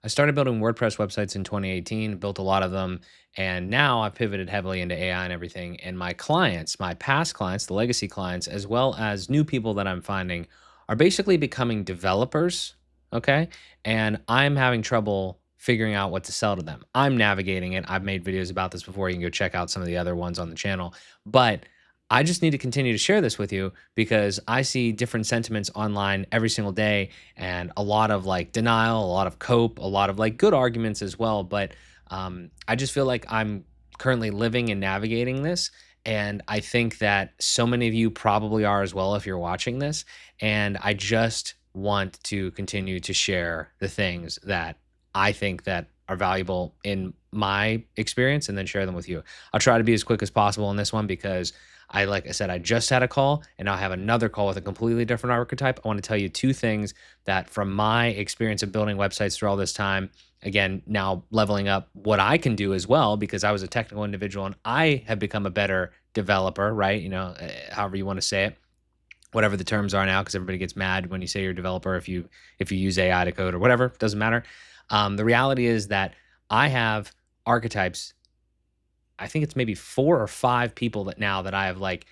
I started building WordPress websites in 2018, built a lot of them, and now I've pivoted heavily into AI and everything. And my clients, my past clients, the legacy clients, as well as new people that I'm finding, are basically becoming developers. Okay. And I'm having trouble figuring out what to sell to them. I'm navigating it. I've made videos about this before. You can go check out some of the other ones on the channel. But I just need to continue to share this with you because I see different sentiments online every single day and a lot of like denial, a lot of cope, a lot of like good arguments as well. But I just feel like I'm currently living and navigating this. And I think that so many of you probably are as well if you're watching this. And I just want to continue to share the things that I think that are valuable in my experience and then share them with you. I'll try to be as quick as possible in this one because like I said, I just had a call and now I have another call with a completely different archetype. I want to tell you two things that from my experience of building websites through all this time, again, now leveling up what I can do as well, because I was a technical individual and I have become a better developer, right? However you want to say it, whatever the terms are now, because everybody gets mad when you say you're a developer if you use AI to code or whatever, doesn't matter. The reality is that I have archetypes. I think it's maybe 4 or 5 people that I have like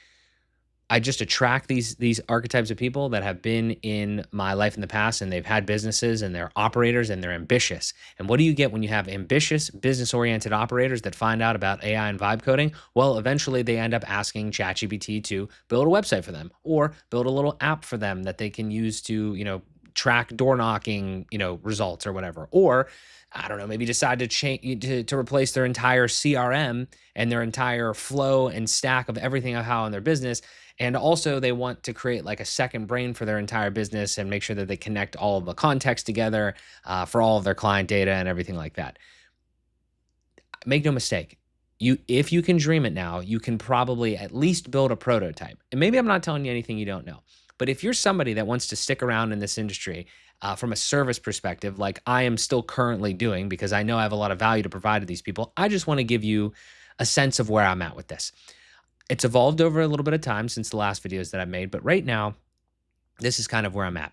I just attract these archetypes of people that have been in my life in the past and they've had businesses and they're operators and they're ambitious. And what do you get when you have ambitious, business-oriented operators that find out about AI and vibe coding? Well, eventually they end up asking ChatGPT to build a website for them or build a little app for them that they can use to, track door knocking, results or whatever. Or I don't know, maybe decide to change to replace their entire CRM and their entire flow and stack of everything of how in their business. And also, they want to create like a second brain for their entire business and make sure that they connect all of the context together for all of their client data and everything like that. Make no mistake, if you can dream it now, you can probably at least build a prototype. And maybe I'm not telling you anything you don't know, but if you're somebody that wants to stick around in this industry from a service perspective, like I am still currently doing, because I know I have a lot of value to provide to these people, I just want to give you a sense of where I'm at with this. It's evolved over a little bit of time since the last videos that I made, but right now, this is kind of where I'm at.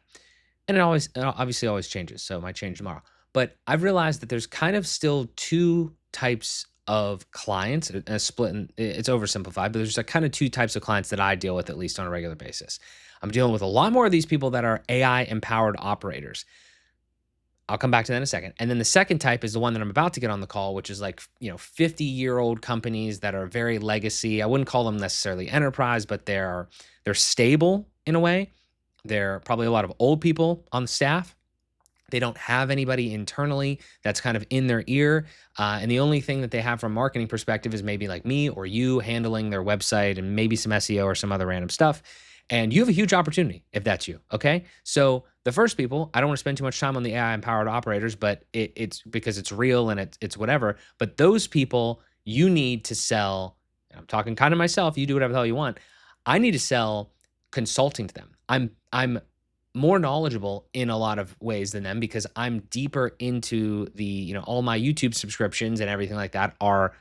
And it obviously always changes, so it might change tomorrow. But I've realized that there's kind of still two types of clients, a split, and it's oversimplified, but there's like kind of two types of clients that I deal with at least on a regular basis. I'm dealing with a lot more of these people that are AI empowered operators. I'll come back to that in a second. And then the second type is the one that I'm about to get on the call, which is like, 50-year-old companies that are very legacy. I wouldn't call them necessarily enterprise, but they're stable in a way. They're probably a lot of old people on the staff. They don't have anybody internally that's kind of in their ear. And the only thing that they have from a marketing perspective is maybe like me or you handling their website and maybe some SEO or some other random stuff. And you have a huge opportunity if that's you. Okay. So the first people, I don't want to spend too much time on the AI empowered operators, but it's because it's real and it's whatever. But those people you need to sell. And I'm talking kind of myself. You do whatever the hell you want. I need to sell consulting to them. I'm more knowledgeable in a lot of ways than them because I'm deeper into all my YouTube subscriptions and everything like that are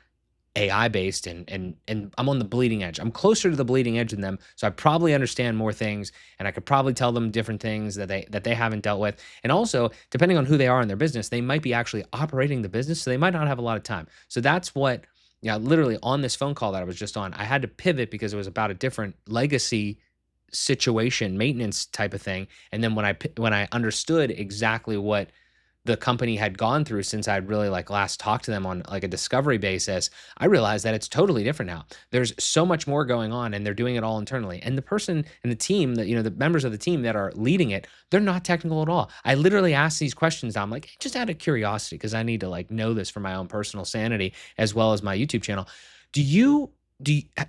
AI based and I'm on the bleeding edge. I'm closer to the bleeding edge than them, so I probably understand more things and I could probably tell them different things that they haven't dealt with. And also, depending on who they are in their business, they might be actually operating the business, so they might not have a lot of time. So that's what literally on this phone call that I was just on, I had to pivot because it was about a different legacy situation, maintenance type of thing. And then when I understood exactly what the company had gone through since I'd really like last talked to them on like a discovery basis, I realized that it's totally different now. There's so much more going on and they're doing it all internally. And the person and the team that, the members of the team that are leading it, they're not technical at all. I literally ask these questions. I'm like, just out of curiosity, because I need to like know this for my own personal sanity as well as my YouTube channel. Do you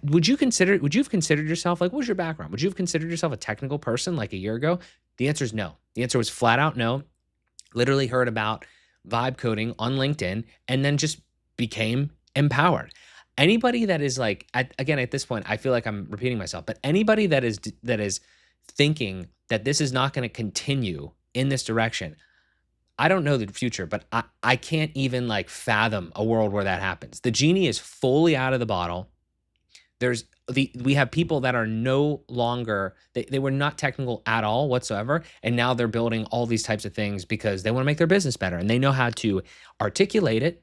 would you have considered yourself, like, what's your background? Would you have considered yourself a technical person like a year ago? The answer is no. The answer was flat out no. Literally heard about vibe coding on LinkedIn and then just became empowered. Anybody that is like, again, at this point, I feel like I'm repeating myself, but anybody that is thinking that this is not going to continue in this direction, I don't know the future, but I can't even like fathom a world where that happens. The genie is fully out of the bottle. There's we have people that are no longer, they were not technical at all whatsoever, and now they're building all these types of things because they want to make their business better and they know how to articulate it.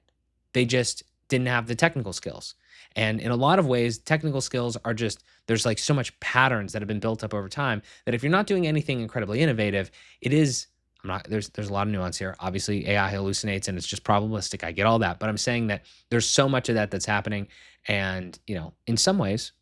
They just didn't have the technical skills. And in a lot of ways, technical skills are just, there's like so much patterns that have been built up over time that if you're not doing anything incredibly innovative, it is, I'm not, there's a lot of nuance here. Obviously, AI hallucinates and it's just probabilistic. I get all that, but I'm saying that there's so much of that that's happening. And, in some ways,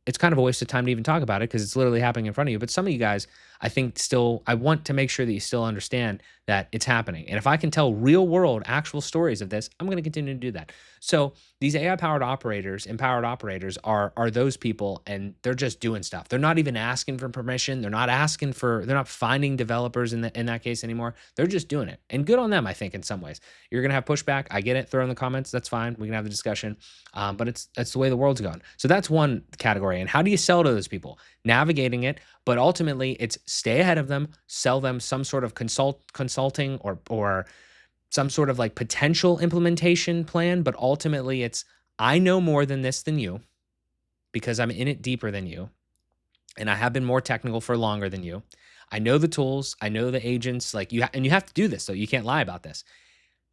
it's kind of a waste of time to even talk about it because it's literally happening in front of you. But some of you guys, I think still, I want to make sure that you still understand that it's happening. And if I can tell real world, actual stories of this, I'm going to continue to do that. So these AI powered operators, empowered operators are those people, and they're just doing stuff. They're not even asking for permission. They're not finding developers in that case anymore. They're just doing it. And good on them, I think, in some ways. You're going to have pushback. I get it. Throw in the comments. That's fine. We can have the discussion. But that's the way the world's going. So that's one category. And how do you sell to those people? Navigating it, but ultimately it's stay ahead of them, sell them some sort of consulting or some sort of like potential implementation plan. But ultimately it's, I know more than this than you because I'm in it deeper than you. And I have been more technical for longer than you. I know the tools. I know the agents, like and you have to do this. So you can't lie about this.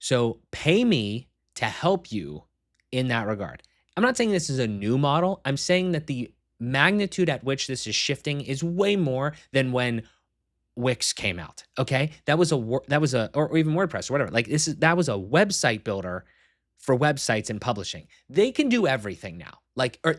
So pay me to help you in that regard. I'm not saying this is a new model. I'm saying that the magnitude at which this is shifting is way more than when Wix came out. Okay, or even WordPress or whatever. Like that was a website builder for websites and publishing. They can do everything now. Or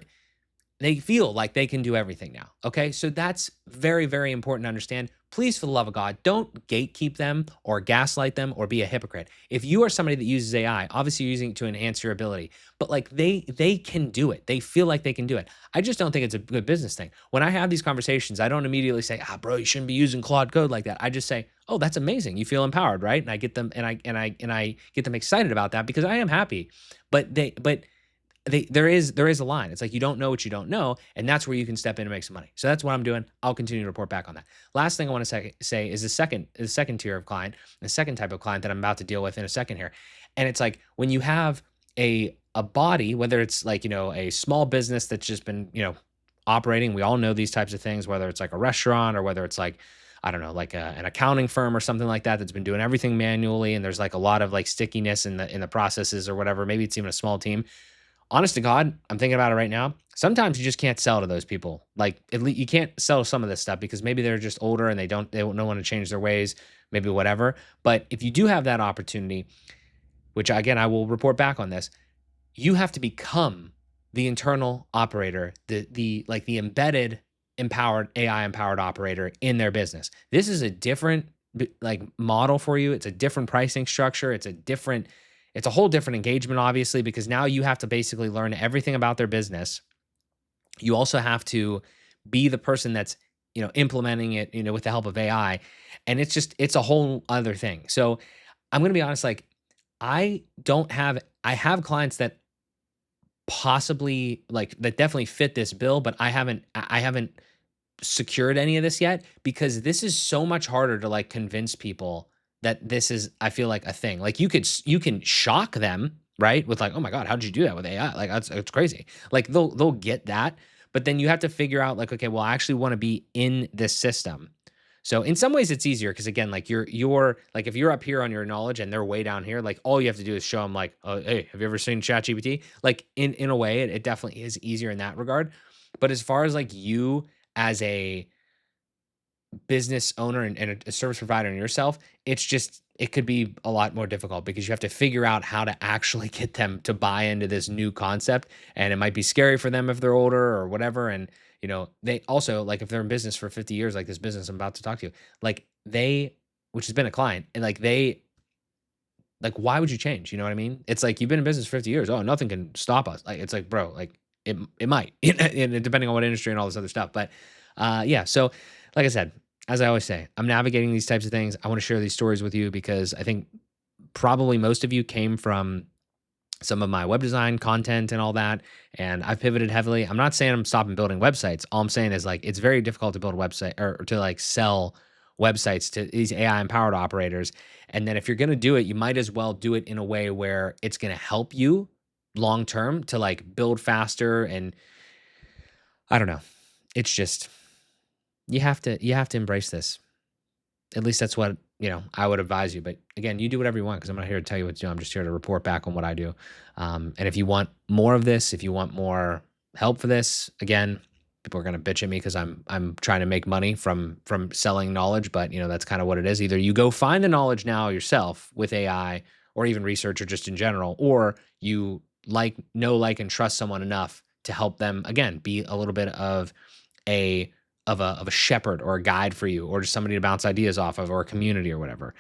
they feel like they can do everything now. Okay. So that's very, very important to understand. Please, for the love of God, don't gatekeep them or gaslight them or be a hypocrite. If you are somebody that uses AI, obviously you're using it to enhance your ability, but like they can do it. They feel like they can do it. I just don't think it's a good business thing. When I have these conversations, I don't immediately say, bro, you shouldn't be using Claude Code like that. I just say, oh, that's amazing. You feel empowered, right? And I get them, and I get them excited about that because I am happy. But there is a line. It's like you don't know what you don't know, and that's where you can step in and make some money. So that's what I'm doing. I'll continue to report back on that. Last thing I want to say is the second tier of client, the second type of client that I'm about to deal with in a second here. And it's like when you have a body, whether it's like, a small business that's just been, operating. We all know these types of things, whether it's like a restaurant or whether it's like, I don't know, like an accounting firm or something like that that's been doing everything manually, and there's like a lot of like stickiness in the processes or whatever. Maybe it's even a small team. Honest to God, I'm thinking about it right now. Sometimes you just can't sell to those people. Like at least you can't sell some of this stuff because maybe they're just older and they don't want to change their ways, maybe whatever. But if you do have that opportunity, which again, I will report back on this, you have to become the internal operator, the embedded empowered AI empowered operator in their business. This is a different like model for you. It's a different pricing structure. It's a whole different engagement, obviously, because now you have to basically learn everything about their business. You also have to be the person that's, implementing it, with the help of AI. And it's a whole other thing. So I'm going to be honest, like I have clients that possibly that definitely fit this bill, but I haven't secured any of this yet because this is so much harder to like convince people that this is, I feel like, a thing. Like you can shock them, right? With like, oh my God, how did you do that with AI? Like it's crazy. Like they'll get that, but then you have to figure out like, okay, well, I actually want to be in this system. So in some ways it's easier because again, like you're like, if you're up here on your knowledge and they're way down here, like all you have to do is show them like, oh, hey, have you ever seen ChatGPT? Like in a way, it definitely is easier in that regard. But as far as like you as a business owner and a service provider and yourself, it could be a lot more difficult because you have to figure out how to actually get them to buy into this new concept. And it might be scary for them if they're older or whatever. And, they also like if they're in business for 50 years, like this business I'm about to talk to you, like which has been a client, and like, why would you change? You know what I mean? It's like, you've been in business for 50 years. Oh, nothing can stop us. Like, it's like, bro, like it might, and depending on what industry and all this other stuff. But yeah. So like I said, as I always say, I'm navigating these types of things. I want to share these stories with you because I think probably most of you came from some of my web design content and all that. And I've pivoted heavily. I'm not saying I'm stopping building websites. All I'm saying is like, it's very difficult to build a website or to like sell websites to these AI empowered operators. And then if you're going to do it, you might as well do it in a way where it's going to help you long term to like build faster and I don't know. It's just you have to embrace this. At least that's what, I would advise you. But again, you do whatever you want because I'm not here to tell you what to do. I'm just here to report back on what I do. And if you want more of this, if you want more help for this, again, people are going to bitch at me because I'm trying to make money from selling knowledge. But that's kind of what it is. Either you go find the knowledge now yourself with AI or even research or just in general, or you like and trust someone enough to help them again be a little bit of a of a shepherd or a guide for you, or just somebody to bounce ideas off of, or a community or whatever.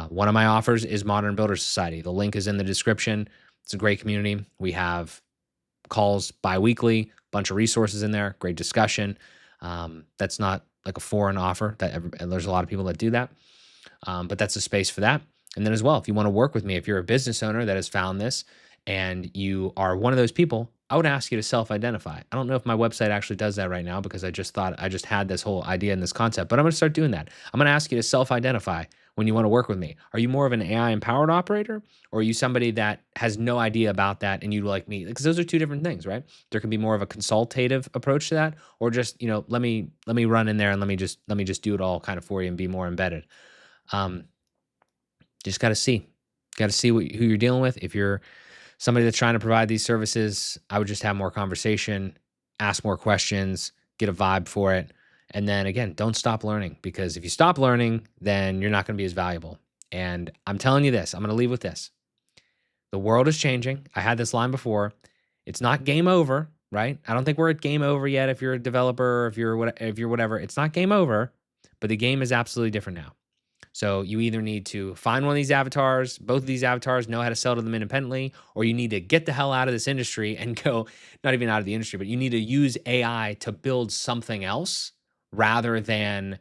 One of my offers is Modern Builder Society. The link is in the description. It's a great community. We have calls bi-weekly, bunch of resources in there, great discussion. That's not like a foreign offer. There's a lot of people that do that, but that's a space for that. And then as well, if you want to work with me, if you're a business owner that has found this and you are one of those people, I would ask you to self-identify. I don't know if my website actually does that right now because I just had this whole idea and this concept, but I'm going to start doing that. I'm going to ask you to self-identify when you want to work with me. Are you more of an AI empowered operator, or are you somebody that has no idea about that and you like me? Because those are two different things, right? There can be more of a consultative approach to that, or just, let me run in there and let me just do it all kind of for you and be more embedded. Um, just got to see who you're dealing with. If you're somebody that's trying to provide these services, I would just have more conversation, ask more questions, get a vibe for it. And then again, don't stop learning, because if you stop learning, then you're not going to be as valuable. And I'm telling you this, I'm going to leave with this. The world is changing. I had this line before. It's not game over, right? I don't think we're at game over yet. If you're a developer, or if you're whatever, it's not game over, but the game is absolutely different now. So you either need to find one of these avatars, both of these avatars, know how to sell to them independently, or you need to get the hell out of this industry and go, not even out of the industry, but you need to use AI to build something else rather than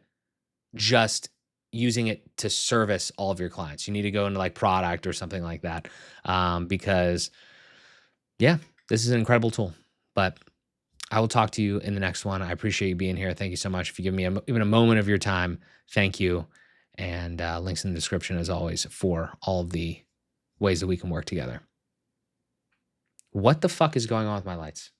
just using it to service all of your clients. You need to go into like product or something like that. Because yeah, this is an incredible tool. But I will talk to you in the next one. I appreciate you being here. Thank you so much. If you give me even a moment of your time, thank you. And links in the description, as always, for all of the ways that we can work together. What the fuck is going on with my lights?